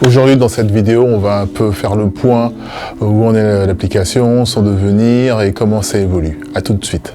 Aujourd'hui, dans cette vidéo, on va un peu faire le point où en est l'application, son devenir et comment ça évolue. A tout de suite.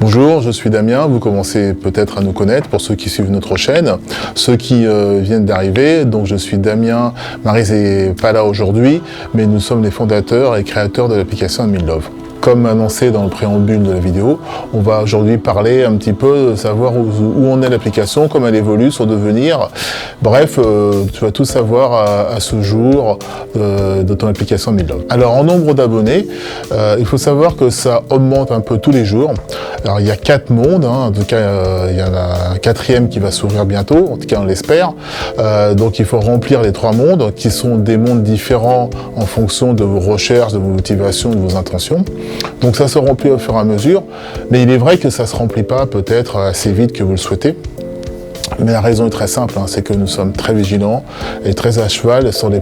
Bonjour, je suis Damien, vous commencez peut-être à nous connaître pour ceux qui suivent notre chaîne. Ceux qui viennent d'arriver, donc je suis Damien, Maryse n'est pas là aujourd'hui, mais nous sommes les fondateurs et créateurs de l'application Adminlove. Comme annoncé dans le préambule de la vidéo, on va aujourd'hui parler un petit peu de savoir où en est l'application, comment elle évolue, son devenir. Bref, tu vas tout savoir à ce jour de ton application Adminlove. Alors en nombre d'abonnés, il faut savoir que ça augmente un peu tous les jours. Alors il y a 4 mondes, en tout cas il y en a un 4e qui va s'ouvrir bientôt, en tout cas on l'espère. Donc il faut remplir les 3 mondes qui sont des mondes différents en fonction de vos recherches, de vos motivations, de vos intentions. Donc ça se remplit au fur et à mesure, mais il est vrai que ça ne se remplit pas peut-être assez vite que vous le souhaitez. Mais la raison est très simple, c'est que nous sommes très vigilants et très à cheval sur des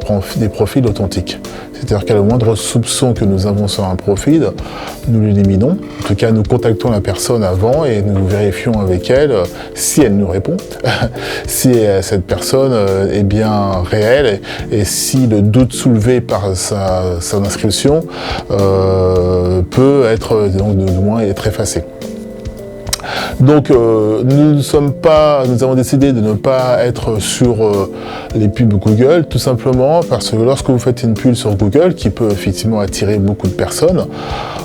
profils authentiques. C'est-à-dire qu'à le moindre soupçon que nous avons sur un profil, nous l'éliminons. En tout cas, nous contactons la personne avant et nous vérifions avec elle si elle nous répond, si cette personne est bien réelle et si le doute soulevé par son inscription peut être donc de moins être effacé. Donc nous avons décidé de ne pas être sur les pubs Google, tout simplement parce que lorsque vous faites une pub sur Google, qui peut effectivement attirer beaucoup de personnes,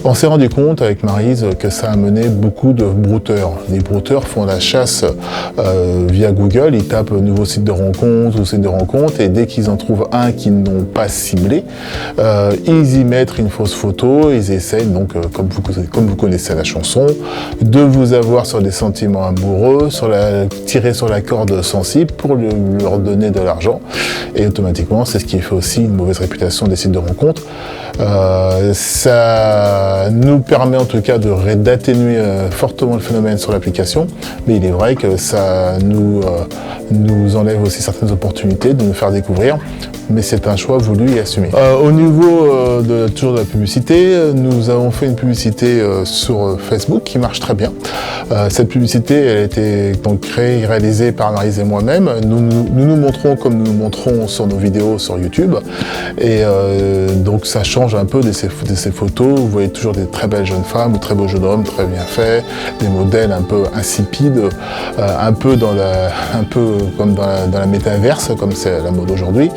on s'est rendu compte avec Maryse que ça a amené beaucoup de brouteurs. Les brouteurs font la chasse via Google, ils tapent nouveau site de rencontre ou site de rencontre, et dès qu'ils en trouvent un qu'ils n'ont pas ciblé, ils y mettent une fausse photo, ils essayent donc, comme vous connaissez la chanson, de vous avoir sur des sentiments amoureux, tirer sur la corde sensible pour leur donner de l'argent. Et automatiquement, c'est ce qui fait aussi une mauvaise réputation des sites de rencontres. Ça nous permet en tout cas d'atténuer fortement le phénomène sur l'application, mais il est vrai que ça nous enlève aussi certaines opportunités de nous faire découvrir, mais c'est un choix voulu et assumé. Au niveau toujours de la publicité, nous avons fait une publicité sur Facebook qui marche très bien. Cette publicité, elle a été donc créée et réalisée par Maryse et moi-même. Nous montrons comme nous nous montrons sur nos vidéos sur YouTube, et donc ça change un peu de ces photos. Vous voyez toujours des très belles jeunes femmes ou très beaux jeunes hommes, très bien faits, des modèles un peu insipides, un peu comme dans la métaverse, comme c'est la mode aujourd'hui,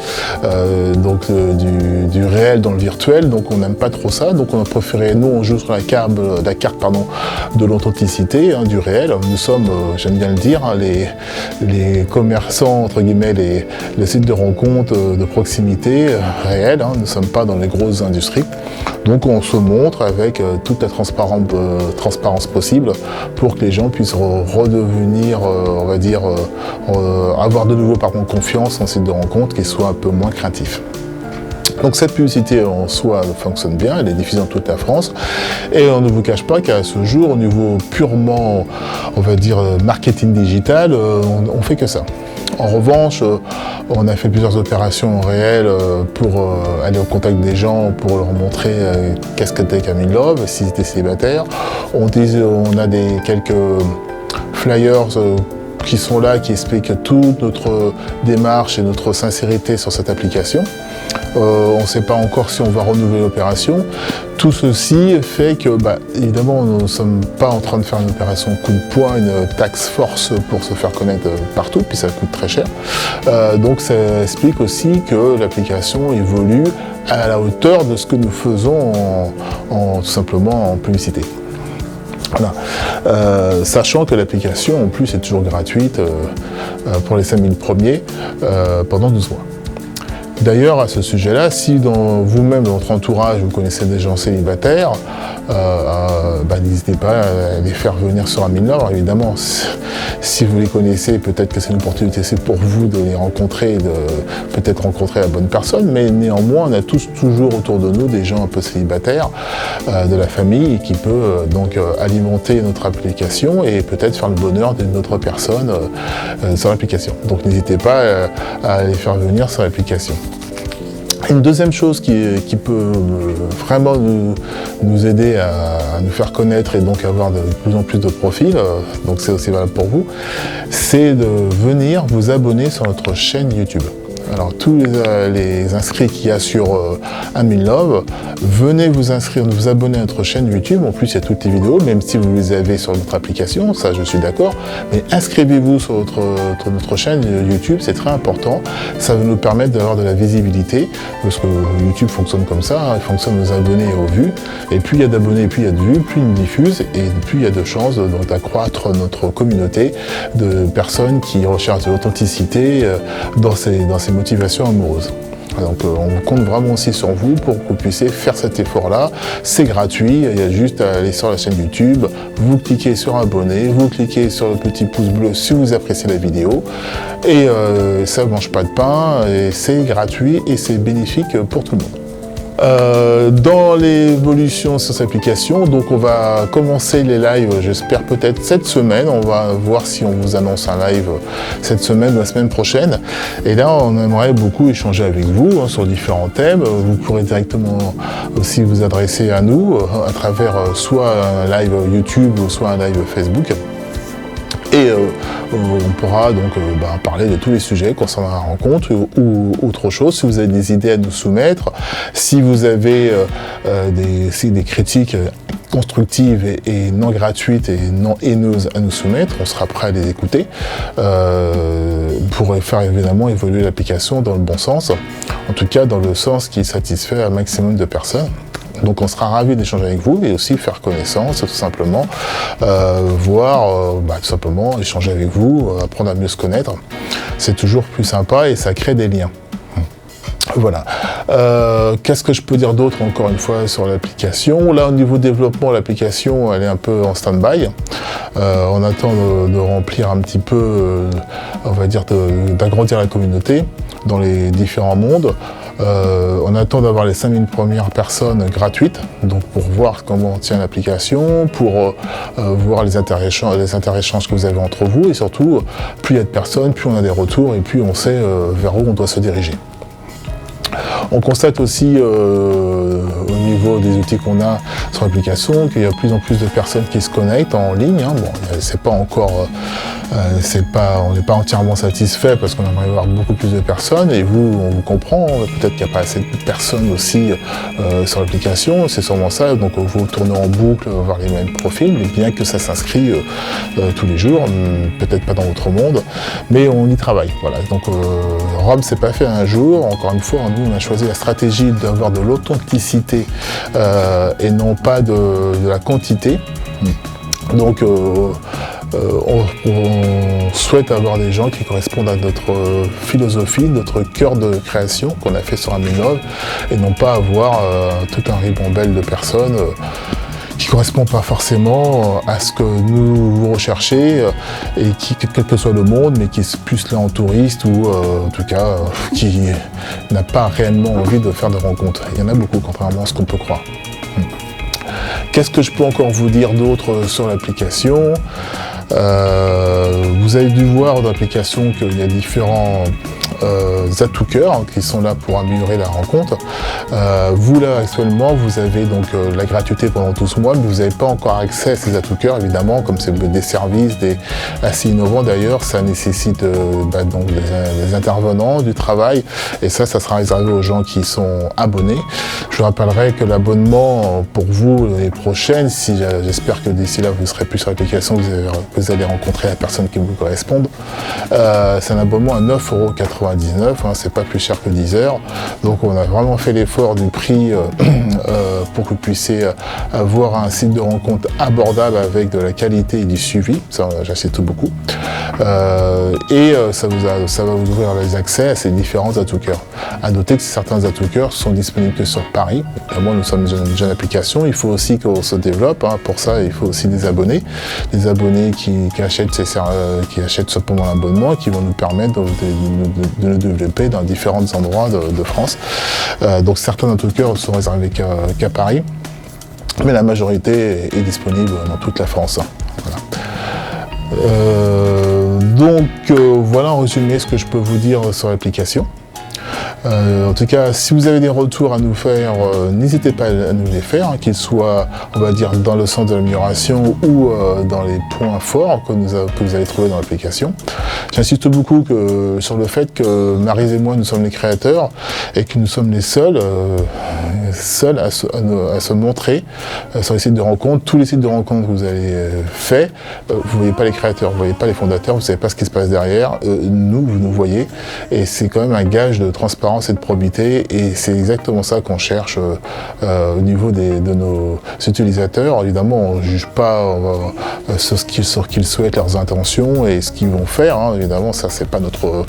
donc du réel dans le virtuel. Donc on n'aime pas trop ça, donc on a préféré, nous on joue sur la carte de l'authenticité, du réel. Nous sommes, j'aime bien le dire, les commerçants, entre guillemets, les sites de rencontres de proximité réels. Nous ne sommes pas dans les grosses industries. Donc on se montre avec toute la transparence possible pour que les gens puissent redevenir, on va dire, avoir de nouveau par contre confiance en site de rencontre qui soit un peu moins craintif. Donc cette publicité en soi fonctionne bien, elle est diffusée dans toute la France, et on ne vous cache pas qu'à ce jour, au niveau purement, on va dire, marketing digital, on fait que ça. En revanche, on a fait plusieurs opérations réelles pour aller au contact des gens, pour leur montrer qu'est-ce que t'es qu'Adminlove, s'ils étaient célibataires. On a quelques flyers qui sont là, qui expliquent toute notre démarche et notre sincérité sur cette application. On ne sait pas encore si on va renouveler l'opération. Tout ceci fait que, évidemment, nous ne sommes pas en train de faire une opération coup de poing, une task force pour se faire connaître partout, puis ça coûte très cher. Donc ça explique aussi que l'application évolue à la hauteur de ce que nous faisons tout simplement en publicité. Voilà. Sachant que l'application en plus est toujours gratuite pour les 5000 premiers pendant 12 mois. D'ailleurs, à ce sujet-là, si vous-même, dans votre entourage, vous connaissez des gens célibataires, n'hésitez pas à les faire venir sur Adminlove. Alors évidemment, si vous les connaissez, peut-être que c'est une opportunité pour vous de les rencontrer, de peut-être rencontrer la bonne personne, mais néanmoins, on a tous toujours autour de nous des gens un peu célibataires de la famille qui peut donc alimenter notre application et peut-être faire le bonheur d'une autre personne sur l'application. Donc n'hésitez pas à les faire venir sur l'application. Une deuxième chose qui peut vraiment nous aider à nous faire connaître et donc avoir de plus en plus de profils, donc c'est aussi valable pour vous, c'est de venir vous abonner sur notre chaîne YouTube. Alors tous les inscrits qu'il y a sur I'm in Love, venez vous inscrire, vous abonner à notre chaîne YouTube. En plus il y a toutes les vidéos, même si vous les avez sur notre application, ça je suis d'accord, mais inscrivez-vous sur notre chaîne YouTube, c'est très important. Ça va nous permettre d'avoir de la visibilité, parce que YouTube fonctionne comme ça, hein, il fonctionne aux abonnés et aux vues, et plus il y a d'abonnés, plus il y a de vues, plus il diffuse, et plus il y a de chances d'accroître notre communauté de personnes qui recherchent de l'authenticité dans ces motivation amoureuse. Donc on compte vraiment aussi sur vous pour que vous puissiez faire cet effort-là. C'est gratuit, il y a juste à aller sur la chaîne YouTube, vous cliquez sur abonner, vous cliquez sur le petit pouce bleu si vous appréciez la vidéo, et ça ne mange pas de pain, et c'est gratuit et c'est bénéfique pour tout le monde. Dans l'évolution sur cette application, donc on va commencer les lives, j'espère peut-être cette semaine, on va voir si on vous annonce un live cette semaine ou la semaine prochaine, et là on aimerait beaucoup échanger avec vous sur différents thèmes. Vous pourrez directement aussi vous adresser à nous à travers soit un live YouTube ou soit un live Facebook. Et on pourra donc parler de tous les sujets concernant la rencontre ou autre chose. Si vous avez des idées à nous soumettre, si vous avez des critiques constructives et non gratuites et non haineuses à nous soumettre, on sera prêt à les écouter pour faire évidemment évoluer l'application dans le bon sens, en tout cas dans le sens qui satisfait un maximum de personnes. Donc on sera ravis d'échanger avec vous et aussi faire connaissance, tout simplement, voir, tout simplement échanger avec vous, apprendre à mieux se connaître. C'est toujours plus sympa et ça crée des liens. Voilà. Qu'est-ce que je peux dire d'autre encore une fois sur l'application? Là, au niveau développement, l'application, elle est un peu en stand-by. On attend de remplir un petit peu, on va dire, d'agrandir la communauté dans les différents mondes. On attend d'avoir les 5000 premières personnes gratuites, donc pour voir comment tient l'application, pour voir les interéchanges que vous avez entre vous, et surtout, plus il y a de personnes, plus on a des retours, et plus on sait vers où on doit se diriger. On constate aussi au niveau des outils qu'on a sur l'application qu'il y a de plus en plus de personnes qui se connectent en ligne. Hein. Bon, c'est pas encore, on n'est pas entièrement satisfait parce qu'on aimerait avoir beaucoup plus de personnes. Et vous, on vous comprend. Peut-être qu'il n'y a pas assez de personnes aussi sur l'application. C'est sûrement ça. Donc vous tournez en boucle vers les mêmes profils, mais bien que ça s'inscrit tous les jours, peut-être pas dans votre monde, mais on y travaille. Voilà. Donc Rome s'est pas fait un jour. Encore une fois, nous on a choisi la stratégie d'avoir de l'authenticité et non pas de la quantité. Donc on souhaite avoir des gens qui correspondent à notre philosophie, notre cœur de création qu'on a fait sur I'm in Love, et non pas avoir tout un ribambelle de personnes qui ne correspond pas forcément à ce que vous recherchez et qui, quel que soit le monde, mais qui est plus là en touriste ou en tout cas qui n'a pas réellement envie de faire des rencontres. Il y en a beaucoup, contrairement à ce qu'on peut croire. Qu'est-ce que je peux encore vous dire d'autre sur l'application ? Vous avez dû voir dans l'application qu'il y a différents atouts-cœurs qui sont là pour améliorer la rencontre. Vous là actuellement vous avez donc la gratuité pendant 12 mois, mais vous n'avez pas encore accès à ces atouts-cœurs évidemment, comme c'est des services assez innovants d'ailleurs, ça nécessite donc des intervenants, du travail, et ça sera réservé aux gens qui sont abonnés. Je rappellerai que l'abonnement pour vous l'année prochaine, si j'espère que d'ici là vous serez plus sur l'application, vous allez rencontrer la personne qui vous corresponde. C'est un abonnement à 9,99 €, hein, c'est pas plus cher que 10 heures. Donc on a vraiment fait l'effort du prix pour que vous puissiez avoir un site de rencontre abordable avec de la qualité et du suivi, ça j'insiste beaucoup. Ça va vous ouvrir les accès à ces différents atouts-cœurs. À noter que certains atouts-cœurs sont disponibles que sur Paris. Évidemment, nous sommes une jeune application, il faut aussi qu'on se développe. Hein. Pour ça, il faut aussi des abonnés qui achètent simplement l'abonnement, qui vont nous permettre de nous développer dans différents endroits de France. Donc certains atouts-cœurs sont réservés qu'à Paris, mais la majorité est disponible dans toute la France. Voilà. Voilà en résumé ce que je peux vous dire sur l'application. En tout cas, si vous avez des retours à nous faire, n'hésitez pas à nous les faire, hein, qu'ils soient, on va dire, dans le sens de l'amélioration ou dans les points forts que vous allez trouver dans l'application. J'insiste beaucoup sur le fait que Maryse et moi, nous sommes les créateurs et que nous sommes les seuls à se montrer sur les sites de rencontres. Tous les sites de rencontres que vous avez faits, vous ne voyez pas les créateurs, vous ne voyez pas les fondateurs, vous ne savez pas ce qui se passe derrière. Nous, vous nous voyez et c'est quand même un gage de transparence et de probité, et c'est exactement ça qu'on cherche au niveau de nos utilisateurs. Évidemment, on ne juge pas sur ce qu'ils souhaitent, leurs intentions et ce qu'ils vont faire, hein. Évidemment, ça c'est pas notre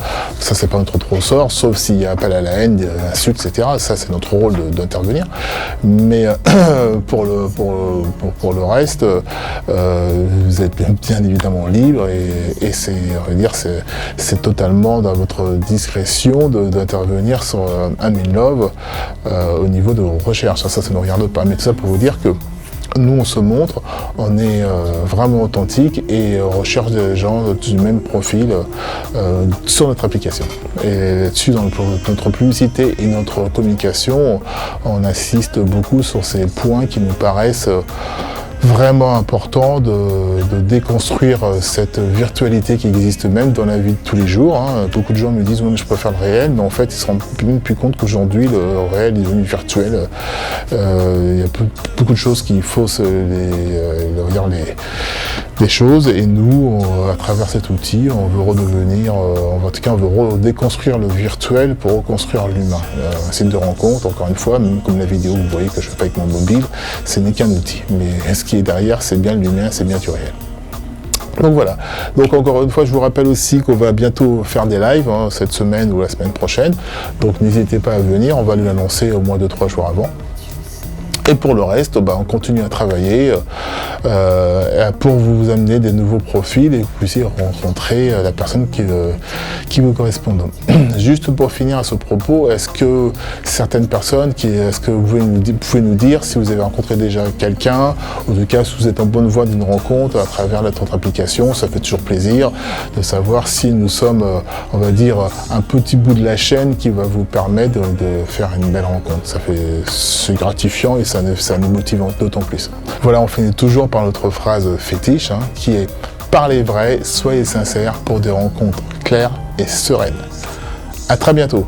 ressort, sauf s'il y a appel à la haine, l'insulte, etc. Ça c'est notre rôle d'intervenir. Mais pour le reste, vous êtes bien évidemment libre et c'est, on va dire, c'est totalement dans votre discrétion d'intervenir sur I'm in Love au niveau de vos recherches. Ça ne nous regarde pas. Mais tout ça pour vous dire que nous, on se montre, on est vraiment authentique et on recherche des gens du même profil sur notre application. Et là-dessus, dans notre publicité et notre communication, on insiste beaucoup sur ces points qui nous paraissent vraiment important de déconstruire cette virtualité qui existe même dans la vie de tous les jours, hein. Beaucoup de gens me disent « oui, mais je préfère le réel », mais en fait, ils se rendent plus compte qu'aujourd'hui, le réel est devenu virtuel. Il y a beaucoup de choses qui faussent les choses, et nous, à travers cet outil, on veut redevenir, en tout cas, on veut déconstruire le virtuel pour reconstruire l'humain. Un site de rencontre, encore une fois, même comme la vidéo, vous voyez que je fais pas avec mon mobile, ce n'est qu'un outil. Mais ce qui est derrière, c'est bien l'humain, c'est bien du réel. Donc voilà, donc encore une fois, je vous rappelle aussi qu'on va bientôt faire des lives, hein, cette semaine ou la semaine prochaine. Donc n'hésitez pas à venir, on va l'annoncer au moins 2-3 jours avant. Et pour le reste, on continue à travailler pour vous amener des nouveaux profils et que vous puissiez rencontrer la personne qui vous correspond. Juste pour finir à ce propos, est-ce que certaines personnes, est-ce que vous pouvez nous dire si vous avez rencontré déjà quelqu'un, ou en tout cas si vous êtes en bonne voie d'une rencontre à travers notre application, ça fait toujours plaisir de savoir si nous sommes, on va dire, un petit bout de la chaîne qui va vous permettre de faire une belle rencontre. C'est gratifiant et ça nous motive d'autant plus. Voilà, on finit toujours par notre phrase fétiche, hein, qui est « Parlez vrai, soyez sincères pour des rencontres claires et sereines ». À très bientôt.